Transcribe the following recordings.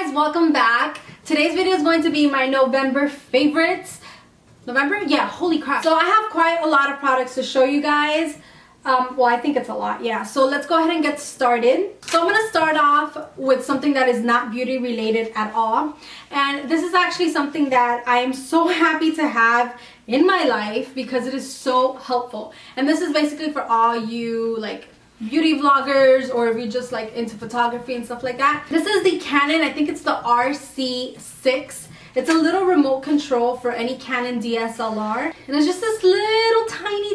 guys, welcome back. Today's video is going to be my November favorites. November? Yeah, holy crap. So I have quite a lot of products to show you guys. Well, I think it's a lot, yeah. So let's go ahead and get started. So I'm gonna start off with something that is not beauty related at all. And this is actually something that I am so happy to have in my life because it is so helpful. And this is basically for all you like beauty vloggers, or if you're just like into photography and stuff like that. This is the Canon, I think it's the RC-6. It's a little remote control for any Canon DSLR, and it's just this little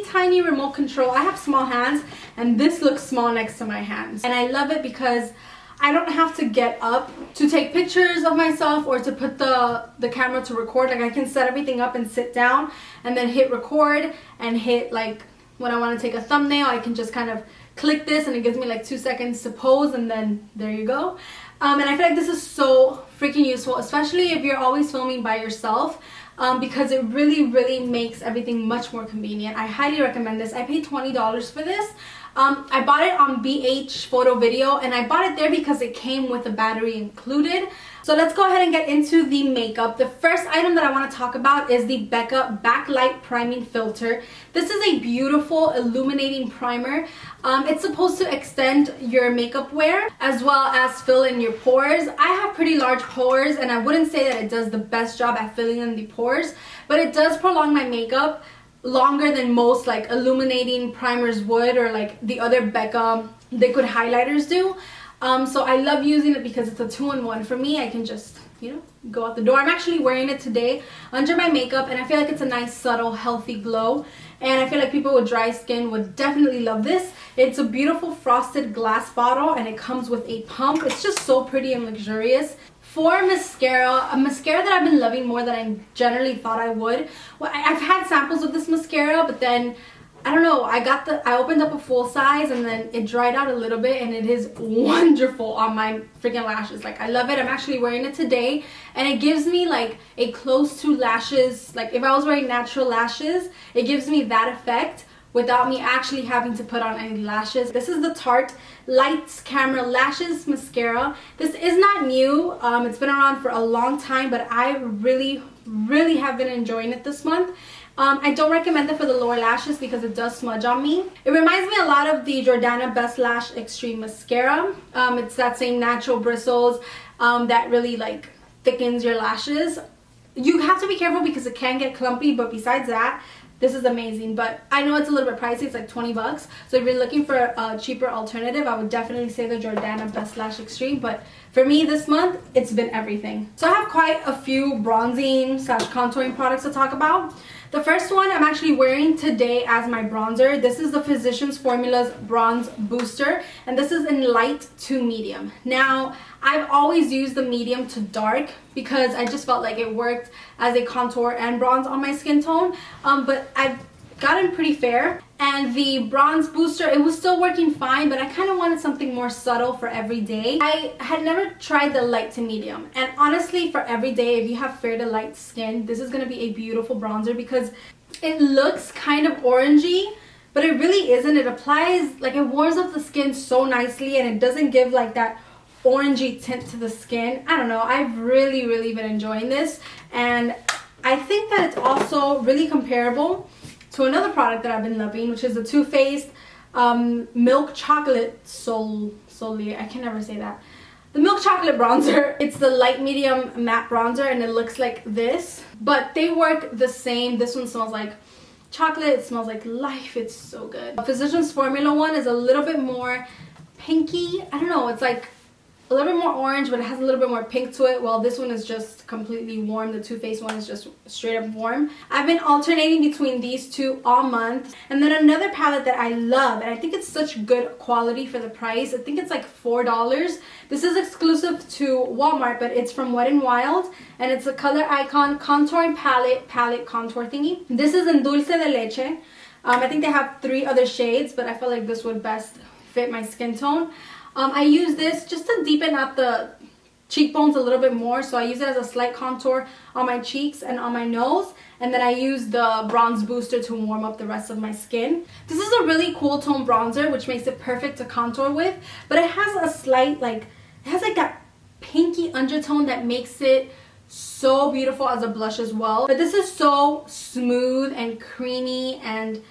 tiny remote control. I have small hands and this looks small next to my hands, and I love it because I don't have to get up to take pictures of myself or to put the camera to record. Like I can set everything up and sit down and then hit record, and hit like when I want to take a thumbnail I can just kind of click this and it gives me like 2 seconds to pose, and then there you go. And I feel like this is so freaking useful, especially if you're always filming by yourself, because it really makes everything much more convenient. I highly recommend this. I paid $20 for this. I bought it on BH Photo Video, and I bought it there because it came with a battery included. So let's go ahead and get into the makeup. The first item that I want to talk about is the Becca Backlight Priming Filter. This is a beautiful illuminating primer. It's supposed to extend your makeup wear as well as fill in your pores. I have pretty large pores, and I wouldn't say that it does the best job at filling in the pores, but it does prolong my makeup longer than most like illuminating primers would, or like the other Becca liquid highlighters do. So I love using it because it's a 2-in-1 for me. I can just, you know, go out the door. I'm actually wearing it today under my makeup, and I feel like it's a nice subtle healthy glow, and I feel like people with dry skin would definitely love this. It's a beautiful frosted glass bottle, and it comes with a pump. It's just so pretty and luxurious. For mascara, a mascara that I've been loving more than I generally thought I would. Well, I've had samples of this mascara, but then I don't know, I opened up a full size and then it dried out a little bit, and it is wonderful on my freaking lashes. Like I love it. I'm actually wearing it today, and it gives me like a close to lashes, like if I was wearing natural lashes, it gives me that effect without me actually having to put on any lashes. This is the Tarte Lights Camera Lashes Mascara. This is not new. It's been around for a long time, but I really have been enjoying it this month. I don't recommend it for the lower lashes because it does smudge on me. It reminds me a lot of the Jordana Best Lash Extreme Mascara. It's that same natural bristles that really like thickens your lashes. You have to be careful because it can get clumpy, but besides that, this is amazing. But I know it's a little bit pricey. It's like 20 bucks. So if you're looking for a cheaper alternative, I would definitely say the Jordana Best Lash Extreme. But for me this month, it's been everything. So I have quite a few bronzing / contouring products to talk about. The first one I'm actually wearing today as my bronzer. This is the Physicians Formula's Bronze Booster, and this is in light to medium. Now, I've always used the medium to dark because I just felt like it worked as a contour and bronze on my skin tone, but I've gotten pretty fair, and the bronze booster, it was still working fine, but I kind of wanted something more subtle for every day. I had never tried the light to medium, and honestly for every day, if you have fair to light skin, this is going to be a beautiful bronzer because it looks kind of orangey, but it really isn't. It applies, like it warms up the skin so nicely, and it doesn't give like that orangey tint to the skin. I don't know, I've really been enjoying this, and I think that it's also really comparable to another product that I've been loving, which is the Too Faced Milk Chocolate Soleil. I can never say that. The Milk Chocolate Bronzer. It's the light medium matte bronzer, and it looks like this, but they work the same. This one smells like chocolate. It smells like life. It's so good. The Physicians Formula one is a little bit more pinky. I don't know. It's like a little bit more orange, but it has a little bit more pink to it, while this one is just completely warm. The Too Faced one is just straight up warm. I've been alternating between these two all month. And then another palette that I love, and I think it's such good quality for the price. I think it's like $4. This is exclusive to Walmart, but it's from Wet n Wild, and it's a Color Icon Contouring Palette contour thingy. This is in Dulce de Leche. I think they have 3 other shades, but I felt like this would best fit my skin tone. I use this just to deepen up the cheekbones a little bit more, so I use it as a slight contour on my cheeks and on my nose, and then I use the bronze booster to warm up the rest of my skin. This is a really cool tone bronzer, which makes it perfect to contour with, but it has a slight, like, it has like that pinky undertone that makes it so beautiful as a blush as well. But this is so smooth and creamy, and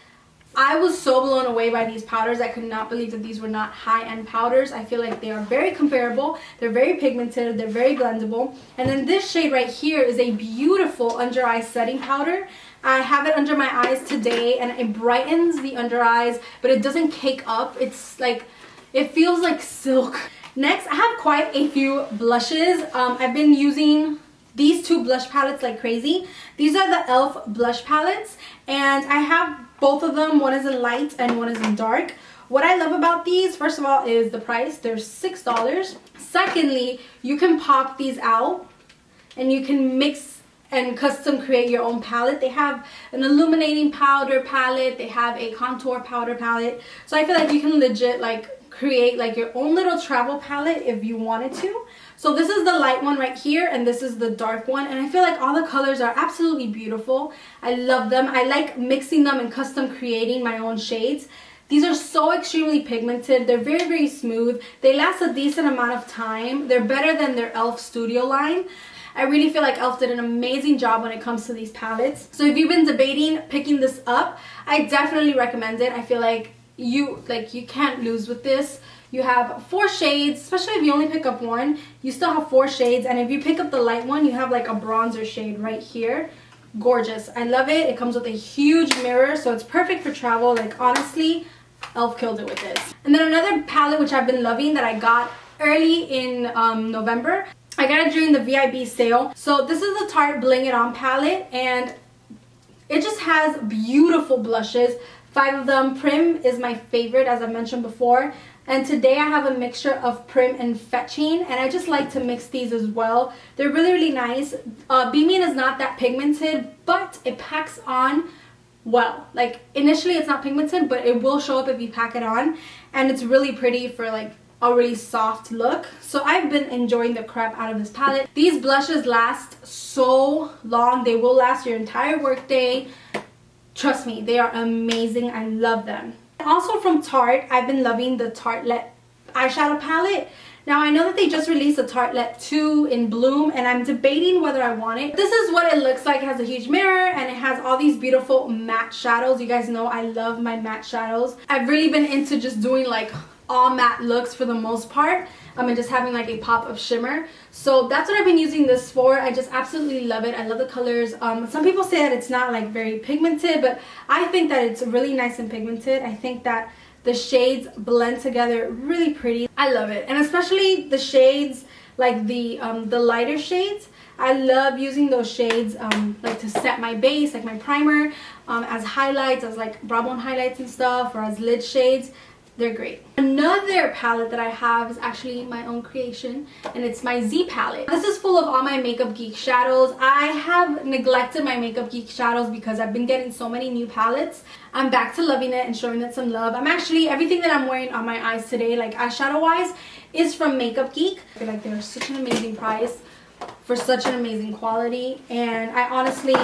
I was so blown away by these powders. I could not believe that these were not high-end powders. I feel like they are very comparable. They're very pigmented. They're very blendable. And then this shade right here is a beautiful under eye setting powder. I have it under my eyes today, and it brightens the under eyes, but it doesn't cake up. It's like, it feels like silk. Next, I have quite a few blushes. I've been using these two blush palettes like crazy. These are the e.l.f. blush palettes, and I have both of them. One is in light and one is in dark. What I love about these, first of all, is the price. They're $6. Secondly, you can pop these out and you can mix and custom create your own palette. They have an illuminating powder palette. They have a contour powder palette. So I feel like you can legit like create like your own little travel palette if you wanted to. So this is the light one right here, and this is the dark one, and I feel like all the colors are absolutely beautiful. I love them. I like mixing them and custom creating my own shades. These are so extremely pigmented. They're very, very smooth. They last a decent amount of time. They're better than their e.l.f. Studio line. I really feel like e.l.f. did an amazing job when it comes to these palettes. So if you've been debating picking this up, I definitely recommend it. I feel like you can't lose with this. You have 4 shades, especially if you only pick up one, you still have 4 shades. And if you pick up the light one, you have like a bronzer shade right here. Gorgeous. I love it. It comes with a huge mirror, so it's perfect for travel. Like honestly, e.l.f. killed it with this. And then another palette which I've been loving that I got early in November. I got it during the VIB sale. So this is the Tarte Bling It On palette, and it just has beautiful blushes. 5 of them. Creme is my favorite, as I mentioned before. And today I have a mixture of Creme and Fetching, and I just like to mix these as well. They're really, really nice. Beaming is not that pigmented, but it packs on well. Like initially it's not pigmented, but it will show up if you pack it on, and it's really pretty for like a really soft look. So I've been enjoying the crap out of this palette. These blushes last so long. They will last your entire workday. Trust me, they are amazing. I love them. Also from Tarte, I've been loving the Tartelette eyeshadow palette. Now I know that they just released the Tartelette 2 in Bloom, and I'm debating whether I want it. This is what it looks like. It has a huge mirror and it has all these beautiful matte shadows. You guys know I love my matte shadows. I've really been into just doing like all matte looks for the most part. And just having like a pop of shimmer. So that's what I've been using this for. I just absolutely love it. I love the colors. Some people say that it's not like very pigmented, but I think that it's really nice and pigmented. I think that the shades blend together really pretty. I love it. And especially the shades like the lighter shades. I love using those shades like to set my base, like my primer, as highlights, as like brow bone highlights and stuff, or as lid shades. They're great. Another palette that I have is actually my own creation, and it's my Z palette. This is full of all my Makeup Geek shadows. I have neglected my Makeup Geek shadows because I've been getting so many new palettes. I'm back to loving it and showing it some love. Everything that I'm wearing on my eyes today, like eyeshadow wise, is from Makeup Geek. I feel like they're such an amazing price for such an amazing quality, and I honestly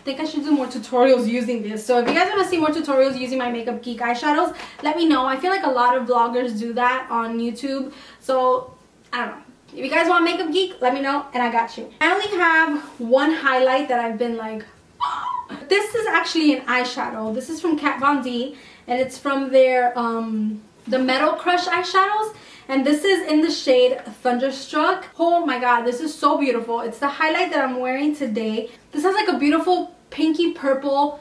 think I should do more tutorials using this. So if you guys want to see more tutorials using my Makeup Geek eyeshadows, let me know. I feel like a lot of vloggers do that on YouTube. So I don't know. If you guys want Makeup Geek, let me know and I got you. I only have one highlight that I've been like, oh. This is actually an eyeshadow. This is from Kat Von D, and it's from their the Metal Crush eyeshadows. And this is in the shade Thunderstruck. Oh my god, this is so beautiful. It's the highlight that I'm wearing today. This has like a beautiful pinky purple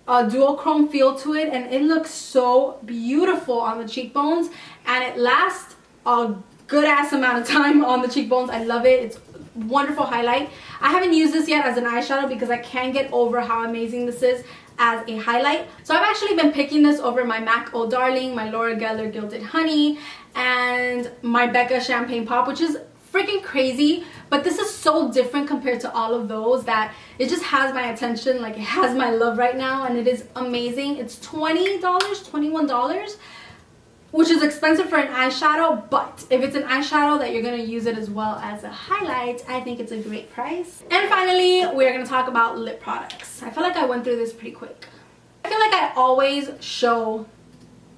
duochrome feel to it, and it looks so beautiful on the cheekbones, and it lasts a good ass amount of time on the cheekbones. I love it. It's a wonderful highlight. I haven't used this yet as an eyeshadow because I can't get over how amazing this is as a highlight. So I've actually been picking this over my MAC Oh Darling, my Laura Geller Gilded Honey, and my Becca Champagne Pop, which is freaking crazy. But this is so different compared to all of those that it just has my attention. Like, it has my love right now, and it is amazing. It's $20, $21, which is expensive for an eyeshadow, but if it's an eyeshadow that you're going to use it as well as a highlight, I think it's a great price. And finally, we're going to talk about lip products. I feel like I went through this pretty quick. I feel like I always show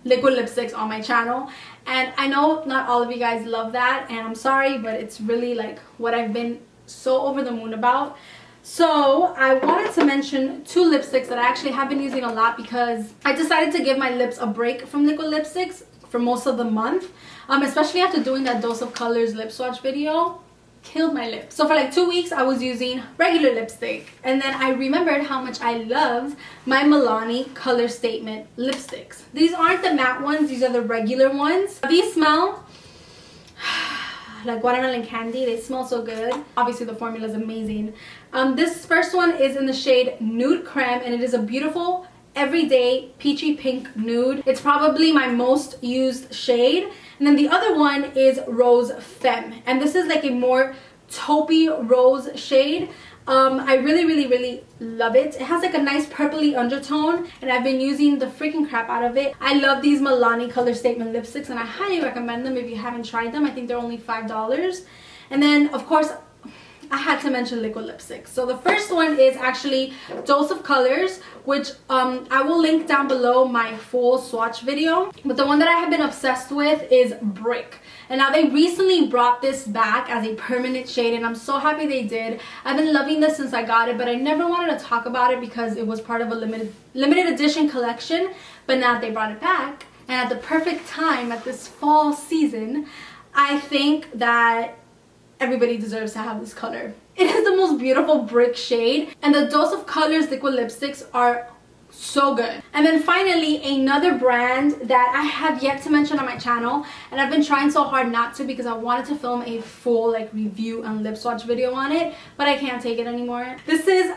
liquid lipsticks on my channel, and I know not all of you guys love that, and I'm sorry, but it's really like what I've been so over the moon about. So I wanted to mention 2 lipsticks that I actually have been using a lot because I decided to give my lips a break from liquid lipsticks for most of the month, especially after doing that Dose of Colors lip swatch video. Killed my lips. So for like 2 weeks I was using regular lipstick, and then I remembered how much I loved my Milani Color Statement lipsticks. These aren't the matte ones, these are the regular ones. These smell like watermelon candy. They smell so good. Obviously the formula is amazing. This first one is in the shade Nude Creme, and it is a beautiful everyday peachy pink nude. It's probably my most used shade. And then the other one is Rose Femme, and this is like a more taupey rose shade. I really love it. It has like a nice purpley undertone, and I've been using the freaking crap out of it. I love these Milani Color Statement lipsticks, and I highly recommend them if you haven't tried them. I think they're only $5. And then of course I had to mention liquid lipsticks. So the first one is actually Dose of Colors, which I will link down below my full swatch video. But the one that I have been obsessed with is Brick. And now they recently brought this back as a permanent shade, and I'm so happy they did. I've been loving this since I got it, but I never wanted to talk about it because it was part of a limited edition collection. But now they brought it back, and at the perfect time at this fall season, I think that everybody deserves to have this color. It is the most beautiful brick shade, and the Dose of Colors liquid lipsticks are so good. And then finally, another brand that I have yet to mention on my channel, and I've been trying so hard not to because I wanted to film a full like review and lip swatch video on it, but I can't take it anymore. This is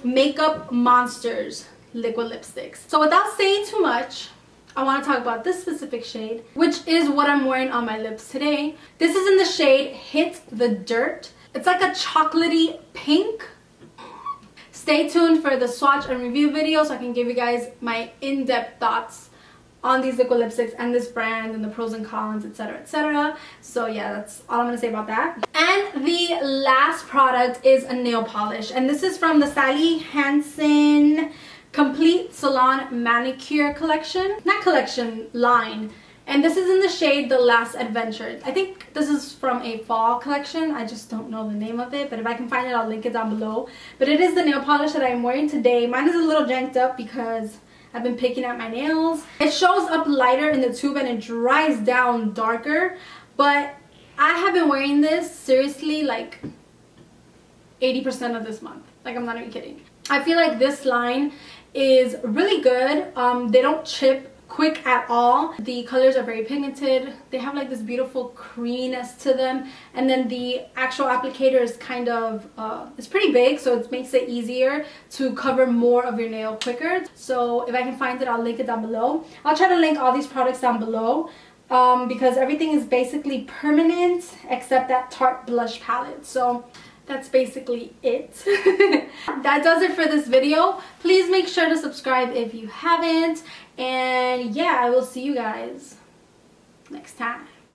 Makeup Monster's liquid lipsticks. So without saying too much, I want to talk about this specific shade, which is what I'm wearing on my lips today. This is in the shade Hit the Dirt. It's like a chocolatey pink. Stay tuned for the swatch and review video so I can give you guys my in-depth thoughts on these liquid lipsticks and this brand and the pros and cons, etc, etc. So yeah, that's all I'm going to say about that. And the last product is a nail polish, and this is from the Sally Hansen Complete Salon Manicure collection. Not collection, line. And this is in the shade The Last Adventure. I think this is from a fall collection. I just don't know the name of it, but if I can find it, I'll link it down below. But it is the nail polish that I'm wearing today. Mine is a little janked up because I've been picking at my nails. It shows up lighter in the tube and it dries down darker. But I have been wearing this seriously like 80% of this month. Like, I'm not even kidding. I feel like this line is really good. They don't chip quick at all. The colors are very pigmented. They have like this beautiful creaminess to them, and then the actual applicator is kind of it's pretty big, so it makes it easier to cover more of your nail quicker. So if I can find it, I'll link it down below. I'll try to link all these products down below because everything is basically permanent except that Tarte blush palette. So that's basically it. That does it for this video. Please make sure to subscribe if you haven't. And yeah, I will see you guys next time.